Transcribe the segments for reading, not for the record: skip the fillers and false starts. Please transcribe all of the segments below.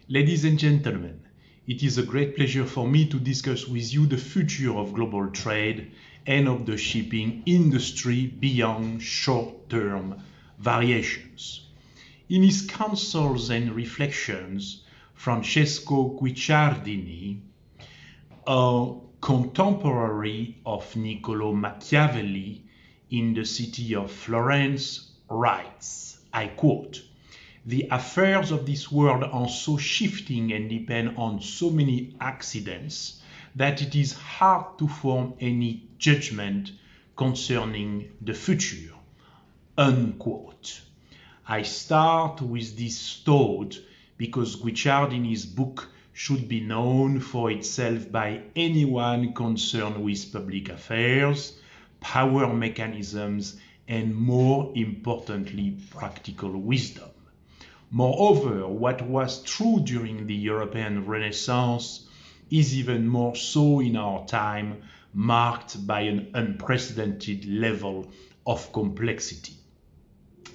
Ladies and gentlemen, it is a great pleasure for me to discuss with you the future of global trade and of the shipping industry beyond short-term variations. In his counsels and reflections, Francesco Guicciardini, a contemporary of Niccolò Machiavelli in the city of Florence, writes, I quote, "The affairs of this world are so shifting and depend on so many accidents that it is hard to form any judgment concerning the future." Unquote. I start with this thought because Guicciardini's book should be known for itself by anyone concerned with public affairs, power mechanisms, and more importantly, practical wisdom. Moreover, what was true during the European Renaissance is even more so in our time, marked by an unprecedented level of complexity.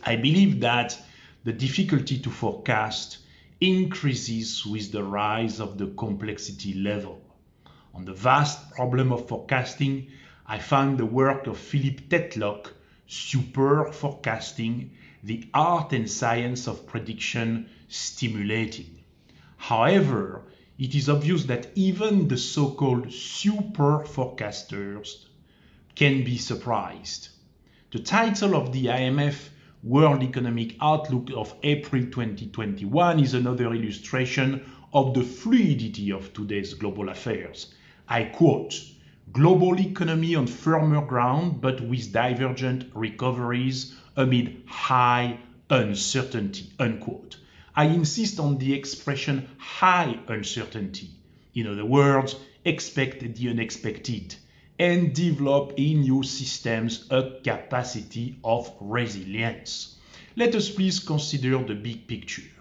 I believe that the difficulty to forecast increases with the rise of the complexity level. On the vast problem of forecasting, I found the work of Philip Tetlock, Super Forecasting, the art and science of prediction, stimulating. However, it is obvious that even the so-called super forecasters can be surprised. The title of the IMF World Economic Outlook of April 2021 is another illustration of the fluidity of today's global affairs. I quote, "Global economy on firmer ground but with divergent recoveries amid high uncertainty," unquote. I insist on the expression high uncertainty. In other words, expect the unexpected and develop in your systems a capacity of resilience. Let us please consider the big picture.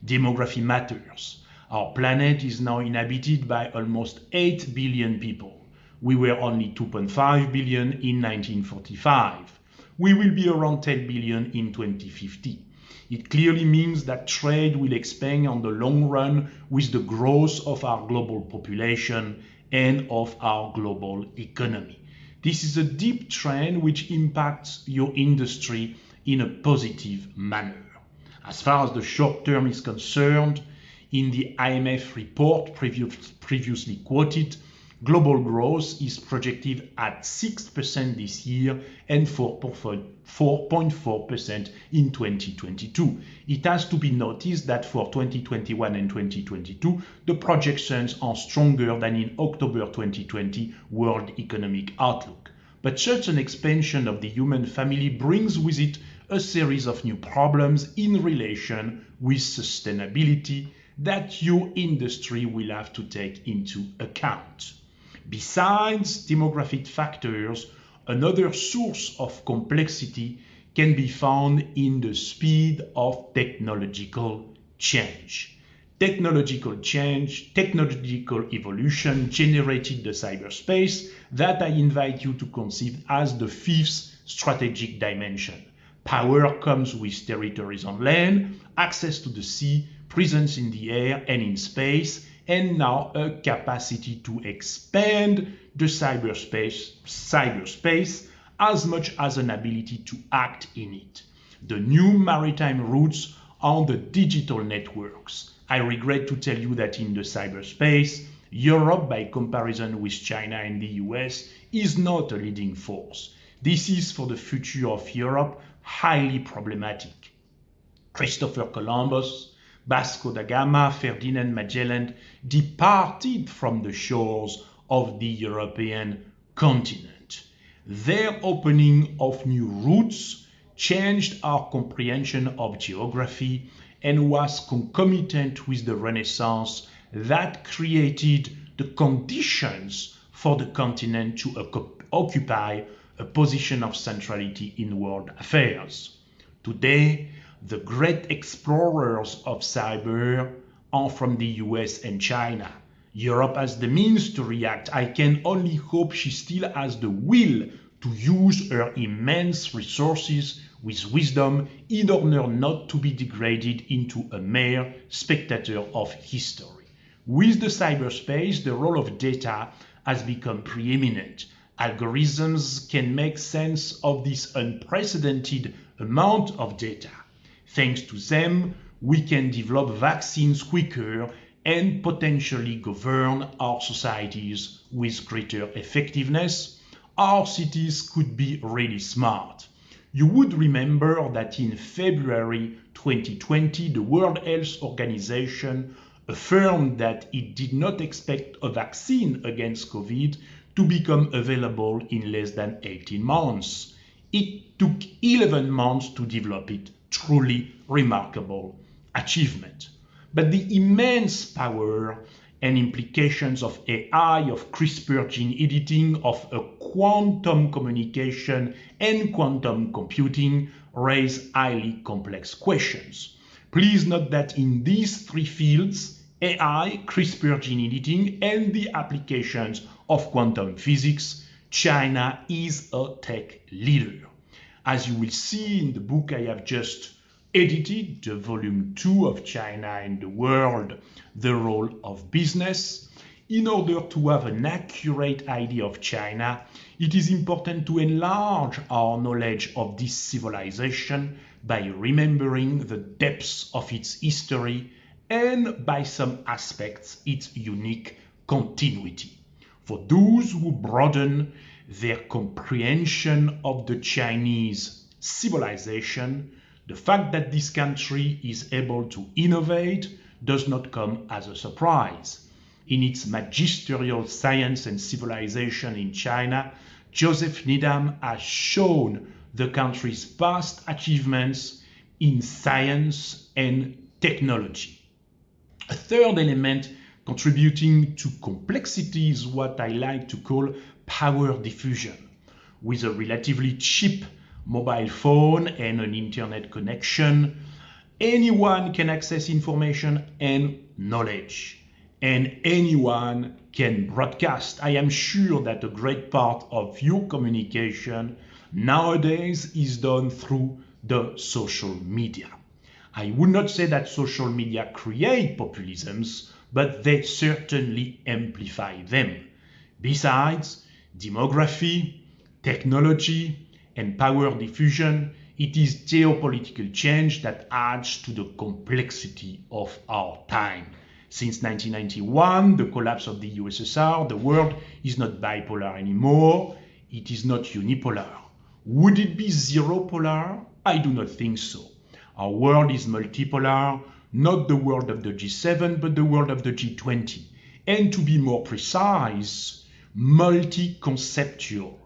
Demography matters. Our planet is now inhabited by almost 8 billion people. We were only 2.5 billion in 1945. We will be around 10 billion in 2050. It clearly means that trade will expand on the long run with the growth of our global population and of our global economy. This is a deep trend which impacts your industry in a positive manner. As far as the short term is concerned, in the IMF report previously quoted, global growth is projected at 6% this year and 4.4% in 2022. It has to be noticed that for 2021 and 2022, the projections are stronger than in October 2020 World Economic Outlook. But such an expansion of the human family brings with it a series of new problems in relation with sustainability that your industry will have to take into account. Besides demographic factors, another source of complexity can be found in the speed of technological change. Technological evolution generated the cyberspace that I invite you to conceive as the fifth strategic dimension. Power comes with territories on land, access to the sea, presence in the air and in space, and now a capacity to expand the cyberspace as much as an ability to act in it. The new maritime routes are the digital networks. I regret to tell you that in the cyberspace, Europe, by comparison with China and the US, is not a leading force. This is for the future of Europe highly problematic. Christopher Columbus, Vasco da Gama, Ferdinand Magellan departed from the shores of the European continent. Their opening of new routes changed our comprehension of geography and was concomitant with the Renaissance that created the conditions for the continent to occupy a position of centrality in world affairs. Today, the great explorers of cyber are from the US and China. Europe has the means to react. I can only hope she still has the will to use her immense resources with wisdom in order not to be degraded into a mere spectator of history. With the cyberspace, the role of data has become preeminent. Algorithms can make sense of this unprecedented amount of data. Thanks to them, we can develop vaccines quicker and potentially govern our societies with greater effectiveness. Our cities could be really smart. You would remember that in February 2020, the World Health Organization affirmed that it did not expect a vaccine against COVID to become available in less than 18 months. It took 11 months to develop it. Truly remarkable achievement. But the immense power and implications of AI, of CRISPR gene editing, of a quantum communication and quantum computing raise highly complex questions. Please note that in these three fields, AI, CRISPR gene editing, and the applications of quantum physics, China is a tech leader. As you will see in the book I have just edited, the volume 2 of China and the World, the Role of Business. In order to have an accurate idea of China, it is important to enlarge our knowledge of this civilization by remembering the depths of its history and by some aspects its unique continuity. For those who broaden their comprehension of the Chinese civilization, the fact that this country is able to innovate does not come as a surprise. In its magisterial Science and Civilization in China, Joseph Needham has shown the country's past achievements in science and technology. A third element contributing to complexity is what I like to call power diffusion. With a relatively cheap mobile phone and an internet connection, anyone can access information and knowledge, and anyone can broadcast. I am sure that a great part of your communication nowadays is done through the social media. I would not say that social media create populisms, but they certainly amplify them. Besides demography, technology, and power diffusion, it is geopolitical change that adds to the complexity of our time. Since 1991, the collapse of the USSR, the world is not bipolar anymore. It is not unipolar. Would it be zero polar? I do not think so. Our world is multipolar, not the world of the G7, but the world of the G20. And to be more precise, multi-conceptual.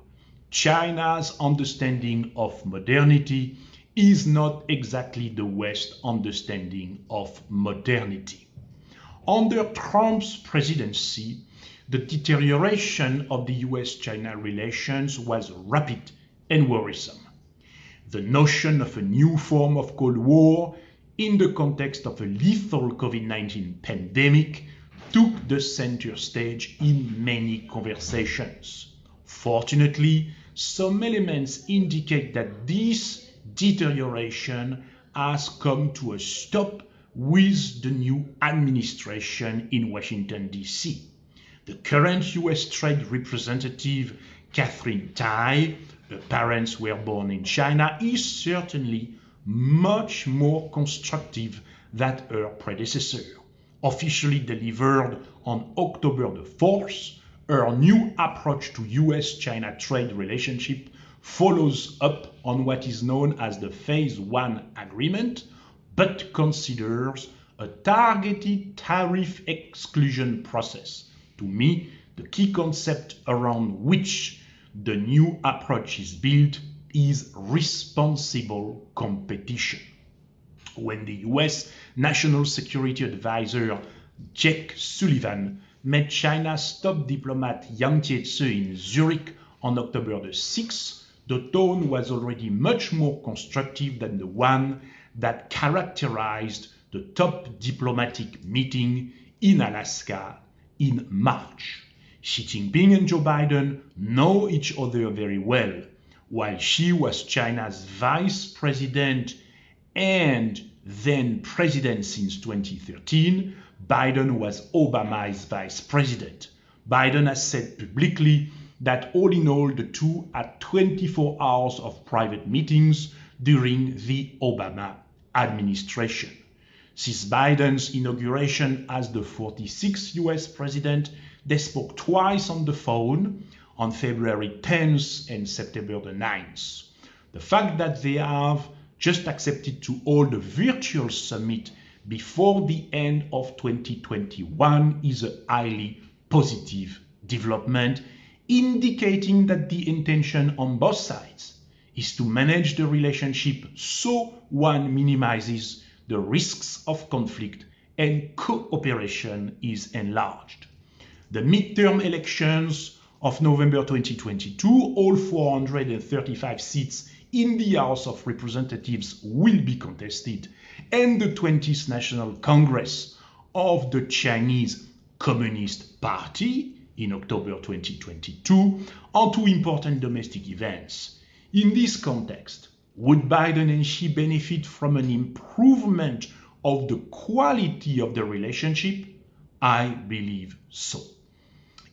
China's understanding of modernity is not exactly the West's understanding of modernity. Under Trump's presidency, the deterioration of the US-China relations was rapid and worrisome. The notion of a new form of Cold War in the context of a lethal COVID-19 pandemic took the center stage in many conversations. Fortunately, some elements indicate that this deterioration has come to a stop with the new administration in Washington, D.C. The current U.S. Trade Representative, Catherine Tai, her parents were born in China, is certainly much more constructive than her predecessor. Officially delivered on October the 4th, her new approach to US-China trade relationship follows up on what is known as the Phase 1 agreement, but considers a targeted tariff exclusion process. To me, the key concept around which the new approach is built is responsible competition. When the US National Security Advisor Jake Sullivan met China's top diplomat Yang Jiechi in Zurich on October the 6th, the tone was already much more constructive than the one that characterized the top diplomatic meeting in Alaska in March. Xi Jinping and Joe Biden know each other very well. While she was China's vice president and then president since 2013, Biden was Obama's vice president. Biden has said publicly that all in all, the two had 24 hours of private meetings during the Obama administration. Since Biden's inauguration as the 46th US president, they spoke twice on the phone on February 10th and September the 9th. The fact that they have just accepted to hold a virtual summit before the end of 2021 is a highly positive development, indicating that the intention on both sides is to manage the relationship so one minimizes the risks of conflict and cooperation is enlarged. The midterm elections of November 2022, all 435 seats in the House of Representatives will be contested, and the 20th National Congress of the Chinese Communist Party in October 2022 are two important domestic events. In this context, would Biden and Xi benefit from an improvement of the quality of the relationship? I believe so.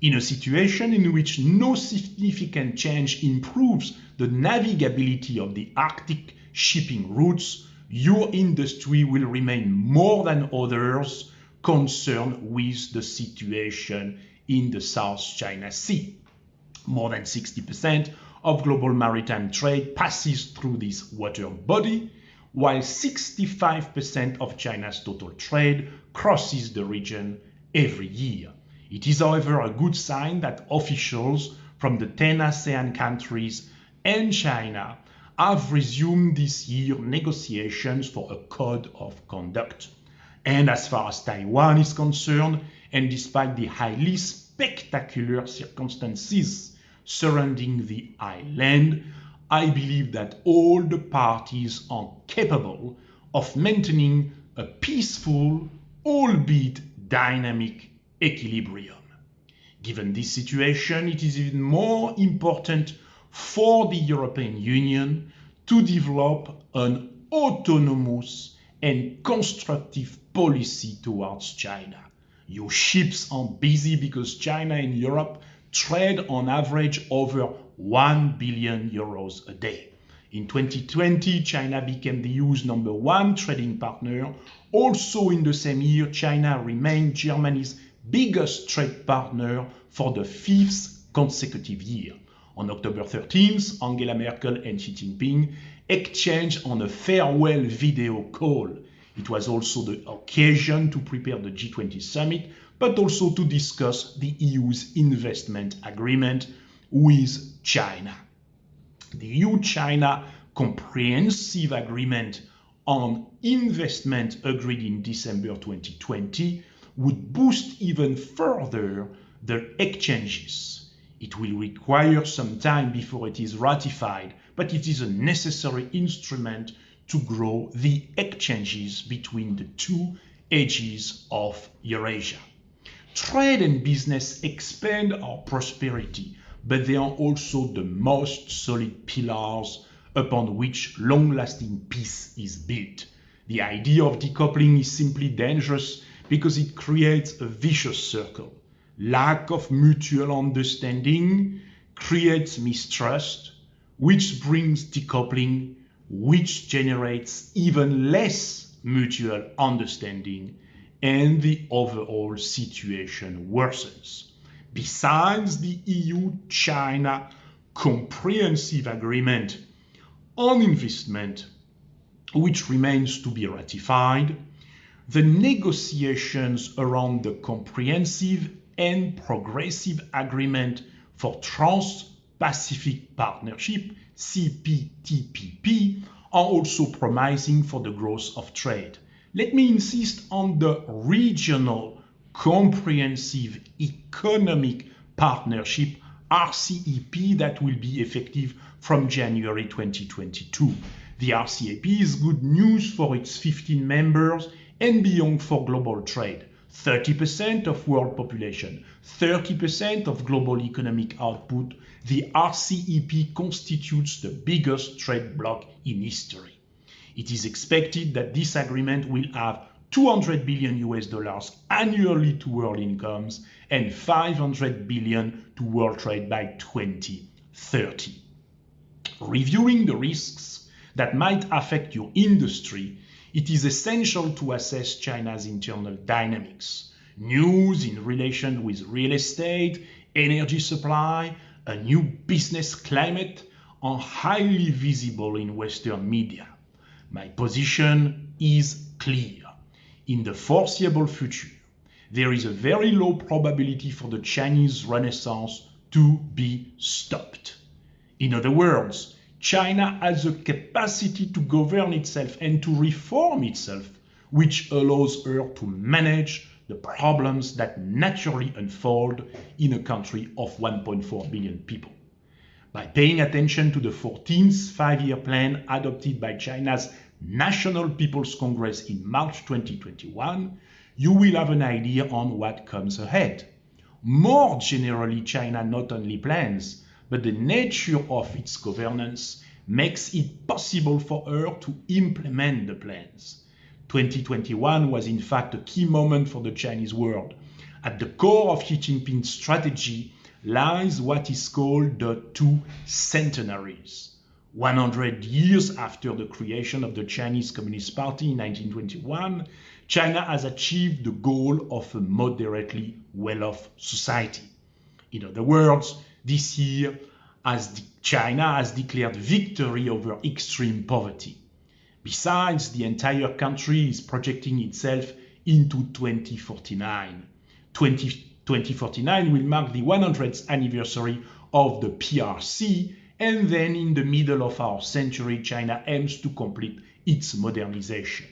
In a situation in which no significant change improves the navigability of the Arctic shipping routes, your industry will remain more than others concerned with the situation in the South China Sea. More than 60% of global maritime trade passes through this water body, while 65% of China's total trade crosses the region every year. It is, however, a good sign that officials from the 10 ASEAN countries and China have resumed this year negotiations for a code of conduct. And as far as Taiwan is concerned, and despite the highly spectacular circumstances surrounding the island, I believe that all the parties are capable of maintaining a peaceful, albeit dynamic equilibrium. Given this situation, it is even more important for the European Union to develop an autonomous and constructive policy towards China. Your ships are busy because China and Europe trade on average over 1 billion euros a day. In 2020, China became the EU's #1 trading partner. Also in the same year, China remained Germany's biggest trade partner for the 5th consecutive year. On October 13th, Angela Merkel and Xi Jinping exchanged on a farewell video call. It was also the occasion to prepare the G20 summit, but also to discuss the EU's investment agreement with China. The EU-China Comprehensive Agreement on Investment agreed in December 2020 would boost even further the exchanges. It will require some time before it is ratified, but it is a necessary instrument to grow the exchanges between the two edges of Eurasia. Trade and business expand our prosperity, but they are also the most solid pillars upon which long-lasting peace is built. The idea of decoupling is simply dangerous because it creates a vicious circle. Lack of mutual understanding creates mistrust, which brings decoupling, which generates even less mutual understanding, and the overall situation worsens. Besides the EU-China Comprehensive Agreement on Investment, which remains to be ratified, the negotiations around the Comprehensive and Progressive Agreement for Trans-Pacific Partnership, CPTPP, are also promising for the growth of trade. Let me insist on the Regional Comprehensive Economic Partnership, RCEP, that will be effective from January 2022. The RCEP is good news for its 15 members and beyond for global trade. 30% of world population, 30% of global economic output, the RCEP constitutes the biggest trade bloc in history. It is expected that this agreement will have $200 billion annually to world incomes and $500 billion to world trade by 2030. Reviewing the risks that might affect your industry, it is essential to assess China's internal dynamics. News in relation with real estate, energy supply, a new business climate are highly visible in Western media. My position is clear. In the foreseeable future, there is a very low probability for the Chinese Renaissance to be stopped. In other words, China has the capacity to govern itself and to reform itself, which allows her to manage the problems that naturally unfold in a country of 1.4 billion people. By paying attention to the 14th five-year plan adopted by China's National People's Congress in March 2021, you will have an idea on what comes ahead. More generally, China not only plans, but the nature of its governance makes it possible for her to implement the plans. 2021 was in fact a key moment for the Chinese world. At the core of Xi Jinping's strategy lies what is called the two centenaries. 100 years after the creation of the Chinese Communist Party in 1921, China has achieved the goal of a moderately well-off society. In other words, this year, China has declared victory over extreme poverty. Besides, the entire country is projecting itself into 2049. 2049 will mark the 100th anniversary of the PRC, and then in the middle of our century, China aims to complete its modernization.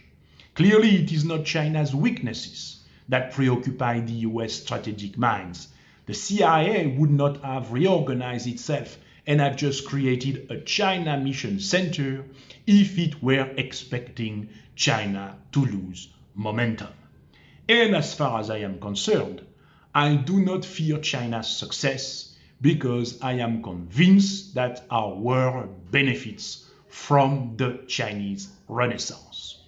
Clearly, it is not China's weaknesses that preoccupy the US strategic minds. The CIA would not have reorganized itself and have just created a China Mission Center if it were expecting China to lose momentum. And as far as I am concerned, I do not fear China's success because I am convinced that our world benefits from the Chinese Renaissance.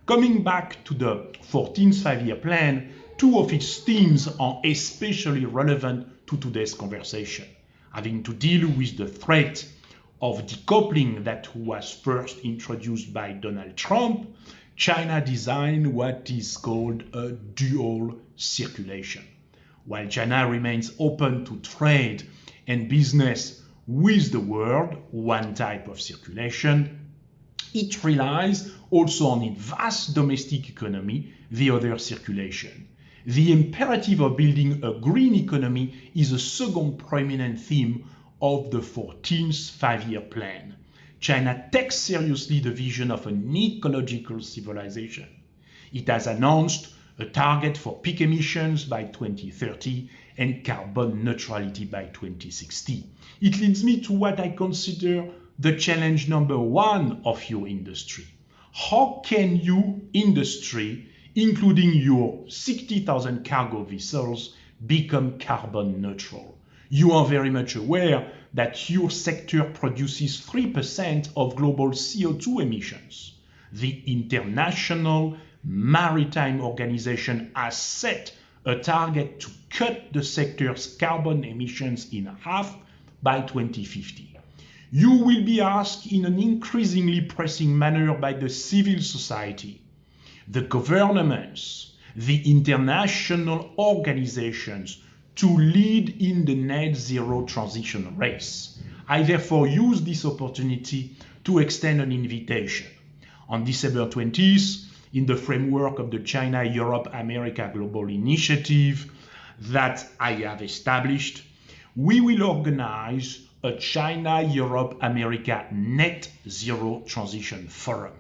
Coming back to the 14th five-year plan, two of its themes are especially relevant to today's conversation, having to deal with the threat of decoupling that was first introduced by Donald Trump. China designed what is called a dual circulation. While China remains open to trade and business with the world, one type of circulation, it relies also on its vast domestic economy, the other circulation. The imperative of building a green economy is a second prominent theme of the 14th five-year plan. China takes seriously the vision of an ecological civilization. It has announced a target for peak emissions by 2030 and carbon neutrality by 2060. It leads me to what I consider the challenge number one of your industry. How can you, industry, including your 60,000 cargo vessels, become carbon neutral? You are very much aware that your sector produces 3% of global CO2 emissions. The International Maritime Organization has set a target to cut the sector's carbon emissions in half by 2050. You will be asked in an increasingly pressing manner by the civil society, the governments, the international organizations to lead in the net zero transition race. I therefore use this opportunity to extend an invitation. On December 20th, in the framework of the China-Europe-America Global Initiative that I have established, we will organize a China-Europe-America Net Zero Transition Forum.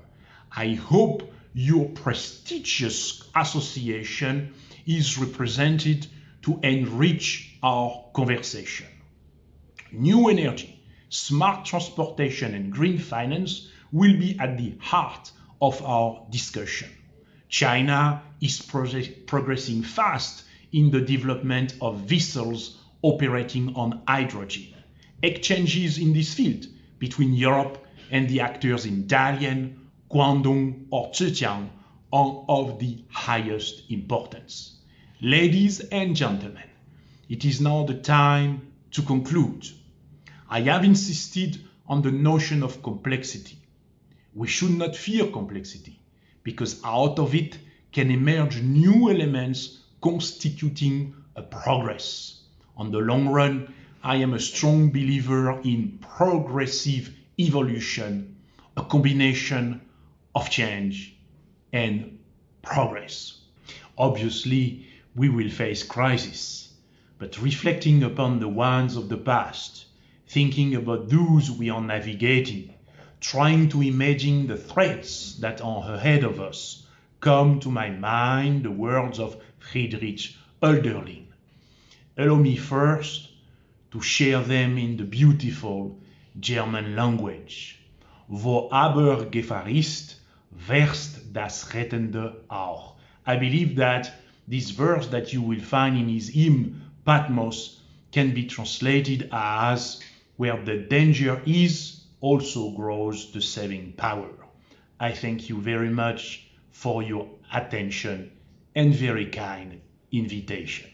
I hope your prestigious association is represented to enrich our conversation. New energy, smart transportation, and green finance will be at the heart of our discussion. China is progressing fast in the development of vessels operating on hydrogen. Exchanges in this field between Europe and the actors in Dalian, Guangdong or Zhejiang are of the highest importance. Ladies and gentlemen, it is now the time to conclude. I have insisted on the notion of complexity. We should not fear complexity, because out of it can emerge new elements constituting a progress. On the long run, I am a strong believer in progressive evolution, a combination of change and progress. Obviously, we will face crises, but reflecting upon the ones of the past, thinking about those we are navigating, trying to imagine the threats that are ahead of us, come to my mind the words of Friedrich Hölderlin. Allow me first to share them in the beautiful German language. Wo aber Gefahr ist, wächst das rettende auch. I believe that this verse that you will find in his hymn Patmos can be translated as, where the danger is, also grows the saving power. I thank you very much for your attention and very kind invitation.